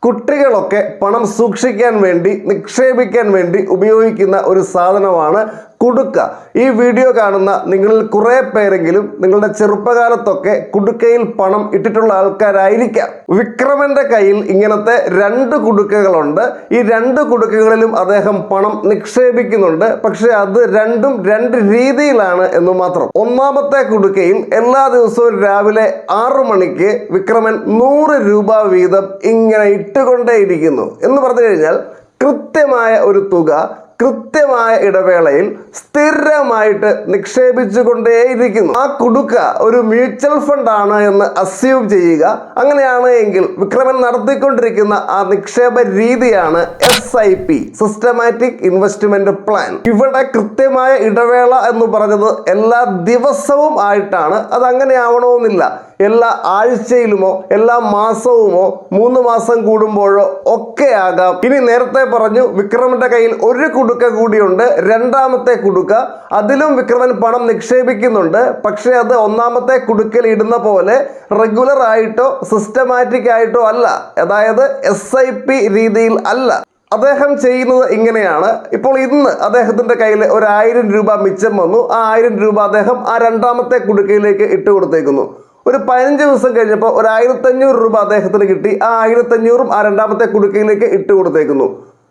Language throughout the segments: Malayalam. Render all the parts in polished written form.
കുട്ടികളൊക്കെ പണം സൂക്ഷിക്കാൻ വേണ്ടി നിക്ഷേപിക്കാൻ വേണ്ടി ഉപയോഗിക്കുന്ന ഒരു സാധനമാണ് കുടുക്ക. ഈ വീഡിയോ കാണുന്ന നിങ്ങളിൽ കുറേ പേരെങ്കിലും നിങ്ങളുടെ ചെറുപ്പകാലത്തൊക്കെ കുടുക്കയിൽ പണം ഇട്ടിട്ടുള്ള ആൾക്കാരായിരിക്കാം. വിക്രമന്റെ കയ്യിൽ ഇങ്ങനത്തെ 2 കുടുക്കകളുണ്ട്. ഈ 2 കുടുക്കകളിലും അദ്ദേഹം പണം നിക്ഷേപിക്കുന്നുണ്ട്. പക്ഷെ അത് രണ്ടും 2 രീതിയിലാണ് എന്ന് മാത്രം. ഒന്നാമത്തെ കുടുക്കയിൽ എല്ലാ ദിവസവും രാവിലെ 6 മണിക്ക് വിക്രമൻ 100 രൂപ വീതം ഇങ്ങനെ ഇട്ടുകൊണ്ടേയിരിക്കുന്നു. എന്ന് പറഞ്ഞു കഴിഞ്ഞാൽ കൃത്യമായ ഒരു തുക കൃത്യമായ ഇടവേളയിൽ സ്ഥിരമായിട്ട് നിക്ഷേപിച്ചുകൊണ്ടേയിരിക്കുന്നു. ആ കുടുക്ക ഒരു മ്യൂച്വൽ ഫണ്ട് ആണ് എന്ന് അസ്യൂം ചെയ്യുക. അങ്ങനെയാണ് എങ്കിൽ വിക്രമൻ നടത്തിക്കൊണ്ടിരിക്കുന്ന ആ നിക്ഷേപ രീതിയാണ് SIP, സിസ്റ്റമാറ്റിക് ഇൻവെസ്റ്റ്മെന്റ് പ്ലാൻ. ഇവിടെ കൃത്യമായ ഇടവേള എന്ന് പറഞ്ഞത് എല്ലാ ദിവസവും ആയിട്ടാണ്. അത് അങ്ങനെ ആവണമെന്നില്ല. എല്ലാ ആഴ്ചയിലുമോ എല്ലാ മാസവുമോ 3 മാസം കൂടുമ്പോഴോ ഒക്കെ ആകാം. ഇനി നേരത്തെ പറഞ്ഞു വിക്രമന്റെ കയ്യിൽ ഒരു കുടുക്ക കൂടിയുണ്ട്, രണ്ടാമത്തെ കുടുക്ക. അതിലും വിക്രമൻ പണം നിക്ഷേപിക്കുന്നുണ്ട്. പക്ഷെ അത് ഒന്നാമത്തെ കുടുക്കൽ ഇടുന്ന പോലെ റെഗുലർ ആയിട്ടോ സിസ്റ്റമാറ്റിക് ആയിട്ടോ അല്ല. അതായത് SIP രീതിയിൽ അല്ല. അദ്ദേഹം ചെയ്യുന്നത് ഇങ്ങനെയാണ്. ഇപ്പോൾ ഇന്ന് അദ്ദേഹത്തിന്റെ കയ്യിൽ ഒരു 1000 രൂപ മിച്ചം വന്നു. ആ 1000 രൂപ അദ്ദേഹം ആ രണ്ടാമത്തെ കുടുക്കയിലേക്ക് ഇട്ട് കൊടുത്തേക്കുന്നു. ഒരു 15 ദിവസം കഴിഞ്ഞപ്പോൾ ഒരു 1500 രൂപ അദ്ദേഹത്തിന് കിട്ടി. ആ 1500ഉം ആ രണ്ടാമത്തെ കുടുക്കയിലേക്ക് ഇട്ട് കൊടുത്തേക്കുന്നു.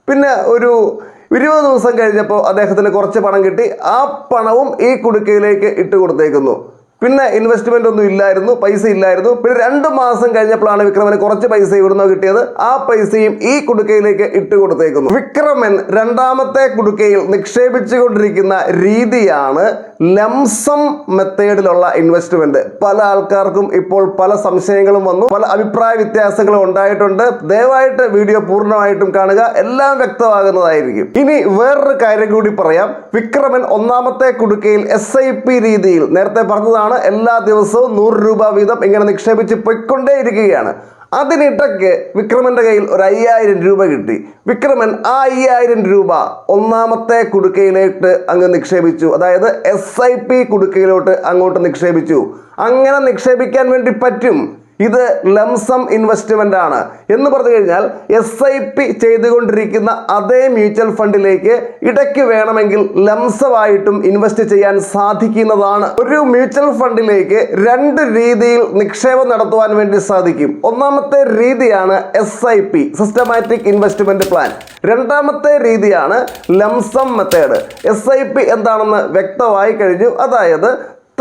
പിന്നെ ഒരു 20 ദിവസം കഴിഞ്ഞപ്പോൾ അദ്ദേഹത്തിന് കുറച്ച് പണം കിട്ടി. ആ പണവും ഈ കുടുക്കയിലേക്ക് ഇട്ട് കൊടുത്തേക്കുന്നു. പിന്നെ ഇൻവെസ്റ്റ്മെന്റ് ഒന്നും ഇല്ലായിരുന്നു, പൈസ ഇല്ലായിരുന്നു. പിന്നെ 2 മാസം കഴിഞ്ഞപ്പോഴാണ് വിക്രമന് കുറച്ച് പൈസ ഇവിടുന്ന് കിട്ടിയത്. ആ പൈസയും ഈ കുടുക്കയിലേക്ക് ഇട്ട് കൊടുത്തേക്കുന്നു. വിക്രമൻ രണ്ടാമത്തെ കുടുക്കയിൽ നിക്ഷേപിച്ചുകൊണ്ടിരിക്കുന്ന രീതിയാണ് ലംസം മെത്തേഡിലുള്ള ഇൻവെസ്റ്റ്മെന്റ്. പല ആൾക്കാർക്കും ഇപ്പോൾ പല സംശയങ്ങളും വന്നു, പല അഭിപ്രായ വ്യത്യാസങ്ങളും ഉണ്ടായിട്ടുണ്ട്. ദയവായിട്ട് വീഡിയോ പൂർണ്ണമായിട്ടും കാണുക, എല്ലാം വ്യക്തമാകുന്നതായിരിക്കും. ഇനി വേറൊരു കാര്യം കൂടി പറയാം. വിക്രമൻ ഒന്നാമത്തെ കുടുക്കയിൽ SIP രീതിയിൽ നേരത്തെ പറഞ്ഞതാണ്, എല്ലാ ദിവസവും 100 രൂപ വീതം ഇങ്ങനെ നിക്ഷേപിച്ച് പൊയ്ക്കൊണ്ടേയിരിക്കുകയാണ്. അതിനിടയ്ക്ക് വിക്രമന്റെ കയ്യിൽ ഒരു 5000 രൂപ കിട്ടി. വിക്രമൻ ആ 5000 രൂപ ഒന്നാമത്തെ കുടുക്കയിലേക്ക് അങ്ങ് നിക്ഷേപിച്ചു. അതായത് SIP കുടുക്കയിലോട്ട് അങ്ങോട്ട് നിക്ഷേപിച്ചു. അങ്ങനെ നിക്ഷേപിക്കാൻ വേണ്ടി പറ്റും. ഇത് ലംസം ഇൻവെസ്റ്റ്മെന്റ് ആണ്. എന്ന് പറഞ്ഞു കഴിഞ്ഞാൽ SIP ചെയ്തുകൊണ്ടിരിക്കുന്ന അതേ മ്യൂച്വൽ ഫണ്ടിലേക്ക് ഇടയ്ക്ക് വേണമെങ്കിൽ ലംസമായിട്ടും ഇൻവെസ്റ്റ് ചെയ്യാൻ സാധിക്കുന്നതാണ്. ഒരു മ്യൂച്വൽ ഫണ്ടിലേക്ക് 2 രീതിയിൽ നിക്ഷേപം നടത്തുവാൻ വേണ്ടി സാധിക്കും. ഒന്നാമത്തെ രീതിയാണ് SIP, സിസ്റ്റമാറ്റിക് ഇൻവെസ്റ്റ്മെന്റ് പ്ലാൻ. രണ്ടാമത്തെ രീതിയാണ് ലംസം മെത്തേഡ്. SIP എന്താണെന്ന് വ്യക്തമായി കഴിഞ്ഞു. അതായത്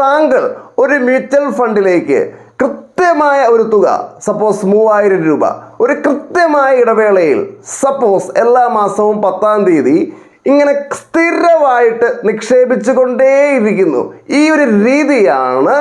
താങ്കൾ ഒരു മ്യൂച്വൽ ഫണ്ടിലേക്ക് കൃത്യമായ ഒരു തുക, സപ്പോസ് 3000 രൂപ, ഒരു കൃത്യമായ ഇടവേളയിൽ, സപ്പോസ് എല്ലാ മാസവും 10-ാം തീയതി ഇങ്ങനെ സ്ഥിരമായിട്ട് നിക്ഷേപിച്ചുകൊണ്ടേയിരിക്കുന്നു. ഈ ഒരു രീതിയാണ്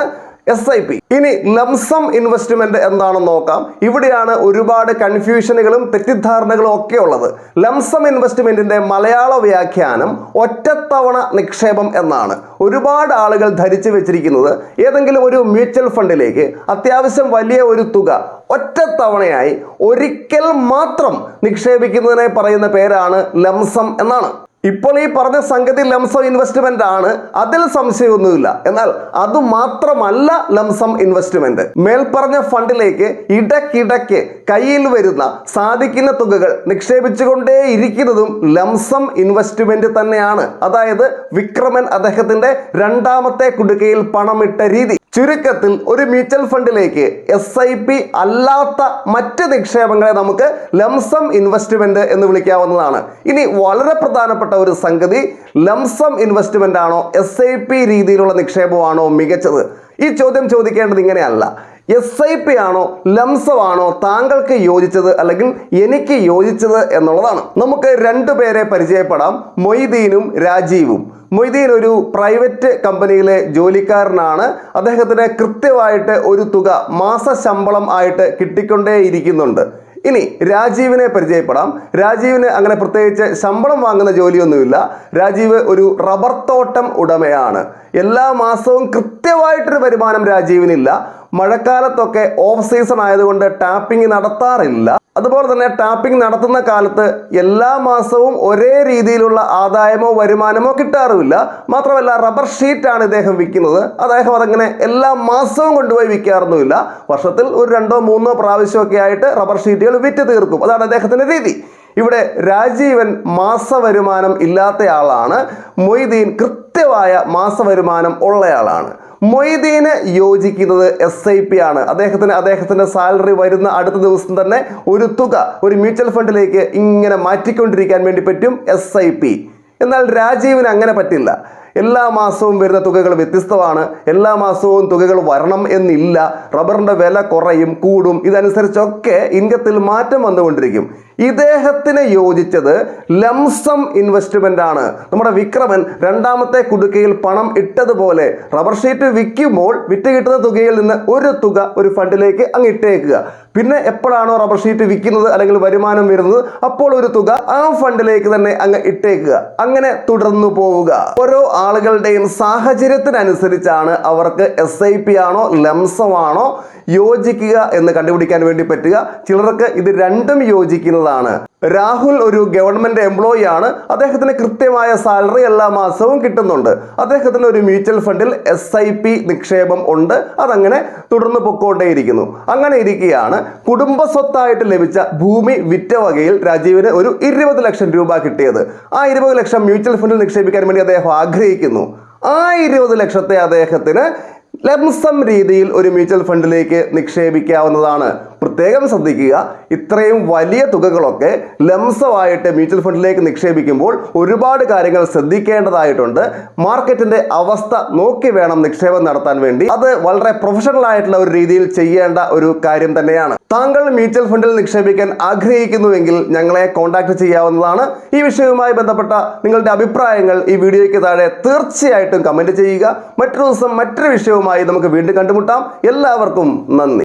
SIP. ഇനി ലംസം ഇൻവെസ്റ്റ്മെന്റ് എന്താണെന്ന് നോക്കാം. ഇവിടെയാണ് ഒരുപാട് കൺഫ്യൂഷനുകളും തെറ്റിദ്ധാരണകളും ഒക്കെ ഉള്ളത്. ലംസം ഇൻവെസ്റ്റ്മെന്റിന്റെ മലയാള വ്യാഖ്യാനം ഒറ്റത്തവണ നിക്ഷേപം എന്നാണ്. ഒരുപാട് ആളുകൾ ധരിച്ചു വെച്ചിരിക്കുന്നത് ഏതെങ്കിലും ഒരു മ്യൂച്വൽ ഫണ്ടിലേക്ക് അത്യാവശ്യം വലിയ ഒരു തുക ഒറ്റത്തവണയായി ഒരിക്കൽ മാത്രം നിക്ഷേപിക്കുന്നതിനെ പറയുന്ന പേരാണ് ലംസം എന്നാണ്. ഇപ്പോൾ ഈ പറഞ്ഞ സംഗതി ലംസം ഇൻവെസ്റ്റ്മെന്റ് ആണ്, അതിൽ സംശയമൊന്നുമില്ല. എന്നാൽ അത് മാത്രമല്ല ലംസം ഇൻവെസ്റ്റ്മെന്റ്. മേൽപ്പറഞ്ഞ ഫണ്ടിലേക്ക് ഇടയ്ക്കിടയ്ക്ക് കയ്യിൽ വരുന്ന സാധിക്കുന്ന തുകകൾ നിക്ഷേപിച്ചുകൊണ്ടേയിരിക്കുന്നതും ലംസം ഇൻവെസ്റ്റ്മെന്റ് തന്നെയാണ്. അതായത് വിക്രമൻ അദ്ദേഹത്തിന്റെ രണ്ടാമത്തെ കുടുക്കയിൽ പണമിട്ട രീതി. ചുരുക്കത്തിൽ ഒരു മ്യൂച്വൽ ഫണ്ടിലേക്ക് SIP അല്ലാത്ത മറ്റ് നിക്ഷേപങ്ങളെ നമുക്ക് ലംസം ഇൻവെസ്റ്റ്മെന്റ് എന്ന് വിളിക്കാവുന്നതാണ്. ഇനി വളരെ പ്രധാനപ്പെട്ട ഒരു സംഗതി, ലംസം ഇൻവെസ്റ്റ്മെന്റ് ആണോ SIP രീതിയിലുള്ള നിക്ഷേപമാണോ മികച്ചത്? ഈ ചോദ്യം ചോദിക്കേണ്ടത് ഇങ്ങനെയല്ല. SIP ആണോ ലംസമാണോ താങ്കൾക്ക് യോജിച്ചത് അല്ലെങ്കിൽ എനിക്ക് യോജിച്ചത് എന്നുള്ളതാണ്. നമുക്ക് 2 പേരെ പരിചയപ്പെടാം, മൊയ്തീനും രാജീവും. മൊയ്തീൻ ഒരു പ്രൈവറ്റ് കമ്പനിയിലെ ജോലിക്കാരനാണ്. അദ്ദേഹത്തിന് കൃത്യമായിട്ട് ഒരു തുക മാസ ശമ്പളം ആയിട്ട് കിട്ടിക്കൊണ്ടേയിരിക്കുന്നുണ്ട്. ഇനി രാജീവിനെ പരിചയപ്പെടാം. രാജീവിന് അങ്ങനെ പ്രത്യേകിച്ച് ശമ്പളം വാങ്ങുന്ന ജോലിയൊന്നുമില്ല. രാജീവ് ഒരു റബ്ബർ തോട്ടം ഉടമയാണ്. എല്ലാ മാസവും കൃത്യമായിട്ടൊരു വരുമാനം രാജീവിനില്ല. മഴക്കാലത്തൊക്കെ ഓഫ് സീസൺ ആയതുകൊണ്ട് ടാപ്പിംഗ് നടത്താറില്ല. അതുപോലെ തന്നെ ടാപ്പിംഗ് നടത്തുന്ന കാലത്ത് എല്ലാ മാസവും ഒരേ രീതിയിലുള്ള ആദായമോ വരുമാനമോ കിട്ടാറുമില്ല. മാത്രമല്ല റബ്ബർ ഷീറ്റാണ് ഇദ്ദേഹം വിൽക്കുന്നത്. അദ്ദേഹം അതങ്ങനെ എല്ലാ മാസവും കൊണ്ടുപോയി വിൽക്കാറൊന്നുമില്ല. വർഷത്തിൽ ഒരു 2-3 പ്രാവശ്യമൊക്കെ ആയിട്ട് റബ്ബർ ഷീറ്റുകൾ വിറ്റ് തീർക്കും. അതാണ് അദ്ദേഹത്തിൻ്റെ രീതി. ഇവിടെ രാജീവൻ മാസവരുമാനം ഇല്ലാത്തയാളാണ്. മൊയ്തീൻ കൃത്യമായ മാസവരുമാനം ഉള്ളയാളാണ്. മൊയ്തീന് യോജിക്കുന്നത് SIP ആണ്. അദ്ദേഹത്തിന്റെ സാലറി വരുന്ന അടുത്ത ദിവസം തന്നെ ഒരു തുക ഒരു മ്യൂച്വൽ ഫണ്ടിലേക്ക് ഇങ്ങനെ മാറ്റിക്കൊണ്ടിരിക്കാൻ വേണ്ടി പറ്റും SIP. എന്നാൽ രാജീവിന് അങ്ങനെ പറ്റില്ല. എല്ലാ മാസവും വരുന്ന തുകകൾ വ്യത്യസ്തമാണ്. എല്ലാ മാസവും തുകകൾ വരണം എന്നില്ല. റബ്ബറിന്റെ വില കുറയും കൂടും. ഇതനുസരിച്ചൊക്കെ ഇൻകത്തിൽ മാറ്റം വന്നുകൊണ്ടിരിക്കും. ഇദ്ദേഹത്തിന് യോജിച്ചത് ലംസം ഇൻവെസ്റ്റ്മെന്റ് ആണ്. നമ്മുടെ വിക്രമൻ രണ്ടാമത്തെ കുടുക്കയിൽ പണം ഇട്ടതുപോലെ റബ്ബർ ഷീറ്റ് വിൽക്കുമ്പോൾ വിറ്റ് കിട്ടുന്ന തുകയിൽ നിന്ന് ഒരു തുക ഒരു ഫണ്ടിലേക്ക് അങ്ങ് ഇട്ടേക്കുക. പിന്നെ എപ്പോഴാണോ റബ്ബർ ഷീറ്റ് വിൽക്കുന്നത് അല്ലെങ്കിൽ വരുമാനം വരുന്നത് അപ്പോൾ ഒരു തുക ആ ഫണ്ടിലേക്ക് തന്നെ അങ്ങ് ഇട്ടേക്കുക. അങ്ങനെ തുടർന്നു പോവുക. ഓരോ ആളുകളുടെയും സാഹചര്യത്തിനനുസരിച്ചാണ് അവർക്ക് SIP ആണോ ലംസമാണോ യോജിക്കുക എന്ന് കണ്ടുപിടിക്കാൻ വേണ്ടി പറ്റുക. ചിലർക്ക് ഇത് രണ്ടും യോജിക്കുന്നതാണ്. രാഹുൽ ഒരു ഗവൺമെന്റ് എംപ്ലോയി ആണ്. അദ്ദേഹത്തിന് കൃത്യമായ സാലറി എല്ലാ മാസവും കിട്ടുന്നുണ്ട്. അദ്ദേഹത്തിന് ഒരു മ്യൂച്വൽ ഫണ്ടിൽ SIP നിക്ഷേപം ഉണ്ട്. അതങ്ങനെ തുടർന്ന് പൊക്കോണ്ടേയിരിക്കുന്നു. അങ്ങനെ ഇരിക്കുകയാണ് കുടുംബ സ്വത്തായിട്ട് ലഭിച്ച ഭൂമി വിറ്റ വകയിൽ രാജീവിന് ഒരു 20 ലക്ഷം രൂപ കിട്ടിയത്. ആ 20 ലക്ഷം മ്യൂച്വൽ ഫണ്ടിൽ നിക്ഷേപിക്കാൻ വേണ്ടി അദ്ദേഹം ആഗ്രഹിക്കുന്നു. ആ 20 ലക്ഷത്തെ അദ്ദേഹത്തിന് ലംസം രീതിയിൽ ഒരു മ്യൂച്വൽ ഫണ്ടിലേക്ക് നിക്ഷേപിക്കാവുന്നതാണ്. പ്രത്യേകം ശ്രദ്ധിക്കുക, ഇത്രയും വലിയ തുകകളൊക്കെ ലംസമായിട്ട് മ്യൂച്വൽ ഫണ്ടിലേക്ക് നിക്ഷേപിക്കുമ്പോൾ ഒരുപാട് കാര്യങ്ങൾ ശ്രദ്ധിക്കേണ്ടതായിട്ടുണ്ട്. മാർക്കറ്റിന്റെ അവസ്ഥ നോക്കി വേണം നിക്ഷേപം നടത്താൻ വേണ്ടി. അത് വളരെ പ്രൊഫഷണൽ ആയിട്ടുള്ള ഒരു രീതിയിൽ ചെയ്യേണ്ട ഒരു കാര്യം തന്നെയാണ്. താങ്കൾ മ്യൂച്വൽ ഫണ്ടിൽ നിക്ഷേപിക്കാൻ ആഗ്രഹിക്കുന്നുവെങ്കിൽ ഞങ്ങളെ കോൺടാക്ട് ചെയ്യാവുന്നതാണ്. ഈ വിഷയവുമായി ബന്ധപ്പെട്ട നിങ്ങളുടെ അഭിപ്രായങ്ങൾ ഈ വീഡിയോയ്ക്ക് താഴെ തീർച്ചയായിട്ടും കമന്റ് ചെയ്യുക. മറ്റൊരു ദിവസം മറ്റൊരു വിഷയവുമായി നമുക്ക് വീണ്ടും കണ്ടുമുട്ടാം. എല്ലാവർക്കും നന്ദി.